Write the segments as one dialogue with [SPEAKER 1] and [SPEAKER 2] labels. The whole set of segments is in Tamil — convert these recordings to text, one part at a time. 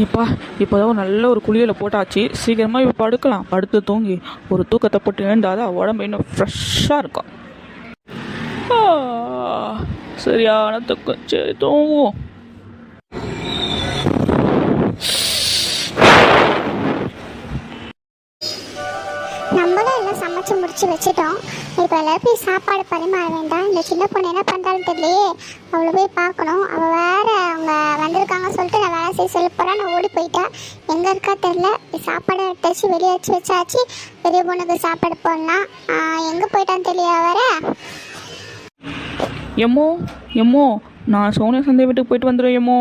[SPEAKER 1] எப்பா இப்போதான் நல்ல ஒரு குளியலை போட்டாச்சு. சீக்கிரமாக இப்போ படுக்கலாம். படுத்து தூங்கி ஒரு தூக்கத்தை போட்டு எழுந்தாதான் உடம்பு இன்னும் ஃப்ரெஷ்ஷாக இருக்கும். ஆ, சரியான தூக்கம். சரி தூங்குவோம்.
[SPEAKER 2] நம்மளும் எல்லாம் சமைச்சு முடிச்சு வச்சுட்டோம். இப்போ எல்லாரும் போய் சாப்பாடு பரிமாற வேண்டாம். இந்த சின்ன பொண்ணு என்ன பண்ணுறான்னு தெரியலையே. அவளை போய் பார்க்கணும். அவள் வேற அவங்க வந்திருக்காங்க சொல்லிட்டு நான் வேலை செய்ய சொல்ல போகிறேன். நான் ஓடி போயிட்டேன். எங்கே இருக்கா தெரில. சாப்பாடு எடுத்து வெளியே வச்சாச்சு. பெரிய பொண்ணுக்கு சாப்பாடு போடலாம். எங்கே போயிட்டான்னு தெரியல வேற.
[SPEAKER 1] எம்மோ எம்மோ, நான் சோனியா சந்தை வீட்டுக்கு போயிட்டு வந்துடுவேன் எம்மோ.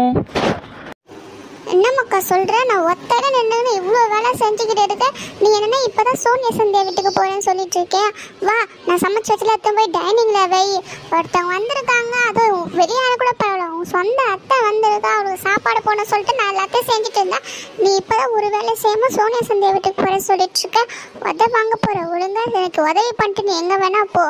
[SPEAKER 2] என்ன மக்கா சொல்கிற? நான் ஒத்தட நின்று இவ்வளோ வேலை செஞ்சுக்கிட்டு இருக்கேன். நீ என்னென்னா இப்போ தான் சோனியா சந்தியா வீட்டுக்கு போகிறேன்னு சொல்லிட்டு இருக்கேன். வா, நான் சமைச்சு வச்சுல எடுத்து போய் டைனிங்கில் வை. ஒருத்தவங்க வந்திருக்காங்க, அது வெளியான கூட பரவாயில்ல. உன் சொந்த அத்தை வந்திருக்கா, அவளுக்கு சாப்பாடு போன சொல்லிட்டு நான் எல்லாத்தையும் செஞ்சுட்டு இருந்தேன். நீ இப்போ தான் ஒரு வேலை செய்யாமல் சோனியா சந்தியா வீட்டுக்கு போகிறேன்னு சொல்லிட்டு இருக்க. உதவி வாங்க போகிற. ஒழுங்காக எனக்கு உதவி பண்ணிட்டு நீ எங்கே வேணா போ.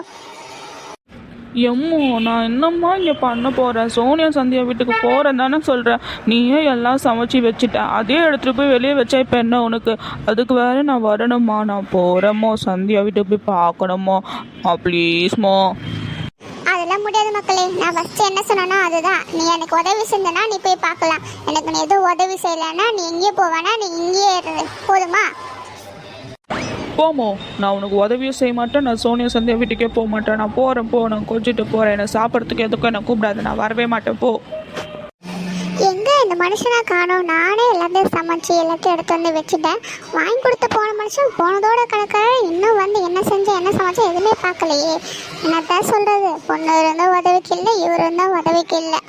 [SPEAKER 1] எம்மோ, நான் என்னம்மா இங்கே பண்ண போகிறேன்? சோனியா சந்தியா வீட்டுக்கு போகிறேன் தானே சொல்கிறேன். நீயே எல்லாம் சமைச்சி வச்சுட்டேன். அதே எடுத்துகிட்டு போய் வெளியே வச்சா இப்போ என்ன உனக்கு? அதுக்கு வேறு நான் வரணுமா? நான் போகிறேம்மோ. சந்தியா வீட்டுக்கு போய் பார்க்கணுமோ. ப்ளீஸ்மோ.
[SPEAKER 2] அதெல்லாம் முடியாது மக்களே. நான் ஃபஸ்ட்டு என்ன சொன்னேன்னா அதுதான். நீ எனக்கு உதவி செஞ்சனா நீ போய் பார்க்கலாம். எனக்கு நீ எதுவும் உதவி செய்யலைன்னா நீ எங்கேயே போவேனா, நீ இங்கேயே இரு. போதுமா?
[SPEAKER 1] போமோ, நான் உனக்கு உதவியும் செய்ய மாட்டேன். நான் சோனியா சந்தியா வீட்டுக்கே போக மாட்டேன். நான் போகிறேன். போ, நான் கொஞ்சிட்டு போகிறேன். என்னை சாப்பிட்றதுக்கு எதுக்கும் என்னை கூப்பிடாது. நான் வரவே மாட்டேன். போ.
[SPEAKER 2] எங்க இந்த மனுஷனை காணோம்? நானே எல்லாத்தையும் சமைச்சு எல்லாத்தையும் எடுத்து வந்து வச்சுட்டேன். வாங்கி கொடுத்து போன மனுஷன் போனதோட கணக்காக இன்னும் வந்து என்ன செஞ்சேன் என்ன சமைச்சேன் எதுவுமே பார்க்கலையே. என்னத்தான் சொல்றது? பொண்ணு இருந்தால் உதவிக்கு இல்லை, இவர் இருந்தால் உதவிக்கு இல்லை.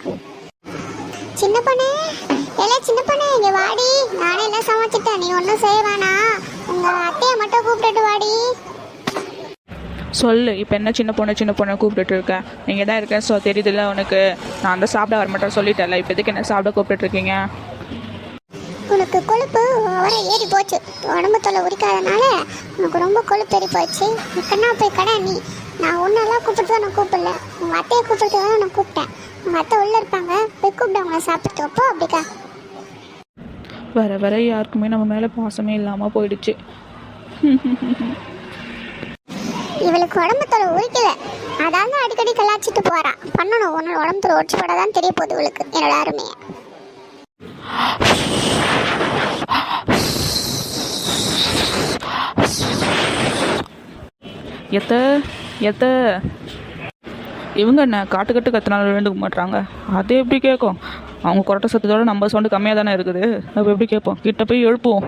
[SPEAKER 2] சின்ன பொண்ணு, சின்ன பொண்ணு இங்கே வாடி. நானே எல்லாம் சமைச்சிட்டேன். நீ ஒன்றும் செய்ய வேணாம். உங்கள் அத்தையை மட்டும் கூப்பிட்டுட்டு வாடி.
[SPEAKER 1] சொல்லு, இப்போ என்ன சின்ன பொண்ணை கூப்பிட்டுட்டு இருக்கேன்? நீங்கள் தான் இருக்கேன். ஸோ தெரியுதுல்ல உனக்கு. நான் தான் சாப்பிட வரமாட்டேன் சொல்லிட்டேன்ல. இப்போ எதுக்கு என்ன சாப்பிட கூப்பிட்டுருக்கீங்க?
[SPEAKER 2] உனக்கு கொழுப்பு வர ஏறி போச்சு. உடம்பு தொலை உரிக்காதனால உனக்கு ரொம்ப கொழுப்பு ஏறி போச்சு. கண்ணா போய் கடை நீ. நான் ஒன்றெல்லாம் கூப்பிட்டு தான் நான் கூப்பிடல. உங்கள் அத்தையை கூப்பிட்டு தான் நான் கூப்பிட்டேன். உங்கள் அத்தை உள்ளே இருப்பாங்க, போய் கூப்பிட்டு அவங்கள சாப்பிட்டு வைப்போ. அப்படிக்கா
[SPEAKER 1] வர வர யாருக்குமே நம்ம மேலே பாசமே இல்லாமல் போயிடுச்சு.
[SPEAKER 2] இவளுக்கு உடம்பு தொலை உரிக்கல. அதாவது அடிக்கடி கலாச்சிட்டு போகிறான். பண்ணணும் ஒன்று உடம்பு தொலை உரிச்சு போட தான் தெரிய போகுது இவளுக்கு என்னோட அருமையை.
[SPEAKER 1] எத்த இவங்க என்ன காட்டு கத்தினாலும் விழுந்துக்க மாட்டுறாங்க. அது எப்படி கேட்கும்? அவங்க கொரட்டை சத்தத்தோட நம்ம சவுண்டு கம்மியாக தானே இருக்குது. நம்ம எப்படி கேட்போம்? கிட்ட போய் எழுப்புவோம்.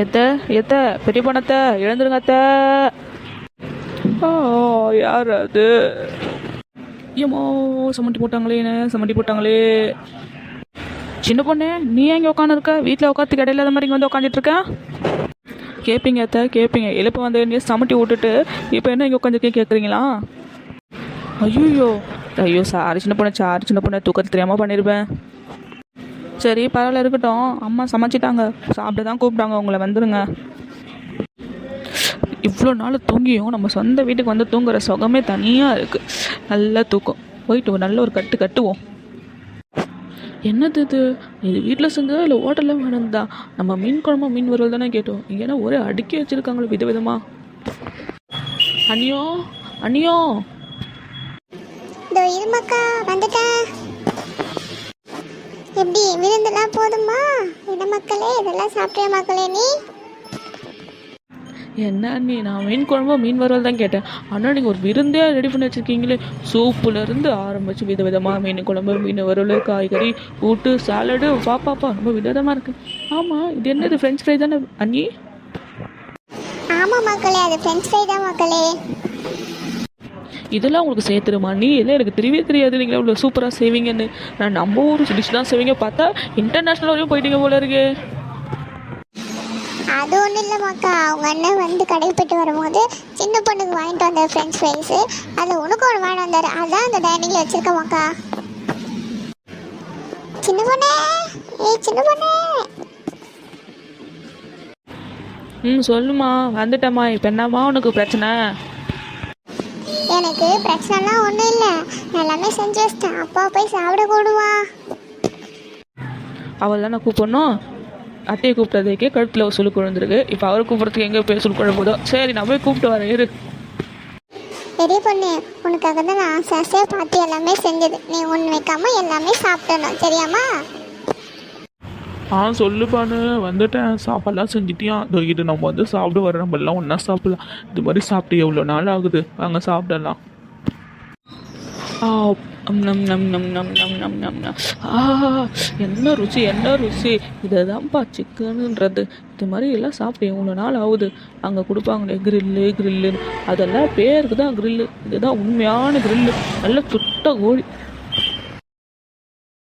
[SPEAKER 1] எத்த பெரிய பொண்ணத்தை எழுந்துருங்க அத்தை. யார் அது? ஏமோ, சமட்டி போட்டாங்களே. சின்ன பொண்ணு, நீ எங்கே உட்காந்துருக்க? வீட்டில் உட்காந்து இடையில அந்த மாதிரி இங்கே வந்து உட்காந்துட்டு இருக்க? கேட்பீங்க அத்தை, கேட்பீங்க. எழுப்பு வந்து நீ சமட்டி விட்டுட்டு இப்போ என்ன இங்கே உட்காந்துருக்கே கேட்குறீங்களா? ஐயோ சாரி சின்ன பொண்ணு தூக்கத்து தெரியாமல் பண்ணியிருப்பேன். சரி பரவாயில்ல, இருக்கட்டும். அம்மா சமைச்சிட்டாங்க, சாப்பிட தான் கூப்பிட்டாங்க. உங்களை வந்துடுங்க. இவ்வளோ நாள் தூங்கியும் நம்ம சொந்த வீட்டுக்கு வந்து தூங்குற சுகமே தனியாக இருக்குது. நல்லா தூக்கம் போயிட்டு நல்ல ஒரு கட்டுவோம். என்னது இது வீட்டில் செஞ்சதா இல்லை ஹோட்டலில் வேணும்தா? நம்ம மீன் குழம்பு மீன் வறுவல் தானே கேட்டோம். இங்கேனா ஒரே அடுக்கி வச்சுருக்காங்களோ விதவிதமா. அண்ணியோ
[SPEAKER 2] இதோ இருமாக்கா வந்துட்டேன். எப்படி விருந்தெல்லாம் போதுமா? என்ன மக்களே, இதெல்லாம் சாப்பிட்ற மக்களே நீ?
[SPEAKER 1] என்ன அண்ணி, நான் மீன் குழம்பு மீன் வறுவல் தான் கேட்டேன். ஆனால் நீங்கள் ஒரு விருந்தே ரெடி பண்ணி வச்சுருக்கீங்களே. சூப்புலேருந்து ஆரம்பிச்சு விதவிதமாக மீன் குழம்பு மீன் வறுவல் காய்கறி கூட்டு சாலடு பாப்பாப்பா ரொம்ப விதவிதமாக இருக்குது. ஆமாம், இது என்னது ஃப்ரெஞ்ச் ஃப்ரை தானே அண்ணி?
[SPEAKER 2] ஆமாம் மக்களே, அது ஃப்ரெஞ்ச் ஃப்ரை தான் மக்களே.
[SPEAKER 1] இதெல்லாம் உங்களுக்கு சேர்த்துருமா? நீ எல்லாம் எனக்கு தெரியவே தெரியாது. நீங்கள் இவ்வளோ சூப்பராக செய்வீங்கன்னு. நான் நம்ம ஊர் டிஷ் தான் செய்வீங்க பார்த்தா இன்டர்நேஷ்னல் வரையும் போயிட்டீங்க போல இருக்கு.
[SPEAKER 2] அது ஒன்றும் இல்லை மக்கா. அவங்க அண்ணன் வந்து கடைக்கு போய்ட்டு வரும்போது சின்ன பொண்ணுக்கு வாங்கிட்டு வந்த ஃப்ரெஞ்ச் ஃப்ரைஸு அதில் உனக்கு ஒன்று வாங்கிட்டு வந்தார். அதுதான் அந்த டைனிங்கில் வச்சுருக்க மக்கா. சின்ன பொண்ணே, சின்ன பொண்ணே.
[SPEAKER 1] சொல்லுமா, வந்துட்டம்மா. இப்போ என்னம்மா உனக்கு பிரச்சனை?
[SPEAKER 2] எனக்கு பிரச்சனைலாம் ஒன்றும் இல்லை. நான் எல்லாமே செஞ்சு வச்சிட்டேன். அப்பா போய் சாப்பிட கூடுவா.
[SPEAKER 1] அவள் தானே கூப்பிடணும். அட்டையை கூப்பிட்டதுக்கே கழுத்தில் ஒரு சுழுக்கு விழுந்திருக்கு. இப்போ அவரை கூப்பிட்றதுக்கு எங்கே போய் சுழுக்கு விழும்போதோ. சரி நான் போய் கூப்பிட்டு வரேன் இரு.
[SPEAKER 2] பெரிய பொண்ணு, உனக்காக தான் நான் ஆசை ஆசையாக பார்த்து எல்லாமே செஞ்சது. நீ ஒன்று வைக்காம எல்லாமே சாப்பிடணும், சரியாம்மா?
[SPEAKER 3] சொல்லுப்பான்னு வந்துட்டேன். சாப்பாடெல்லாம் செஞ்சுட்டியா? இதோ இது நம்ம வந்து சாப்பிட்டு வர, நம்ம எல்லாம் ஒன்றா சாப்பிடலாம். இது மாதிரி சாப்பிட்டு எவ்வளோ நாள் ஆகுது, வாங்க சாப்பிடலாம்.
[SPEAKER 1] நம் நம் நம் நம் நம் நம் நம் நம். என்ன ருசி, என்ன ருசி! இதை தான்ப்பா சிக்கனுன்றது. இது மாதிரி எல்லாம் சாப்பிட்டு எவ்வளோ நாள் ஆகுது. அங்கே கொடுப்பாங்களே கிரில்லுன்னு, அதெல்லாம் பேருக்கு தான் கிரில்லு. இதுதான் உண்மையான கிரில்லு. நல்ல சுட்ட கோழி.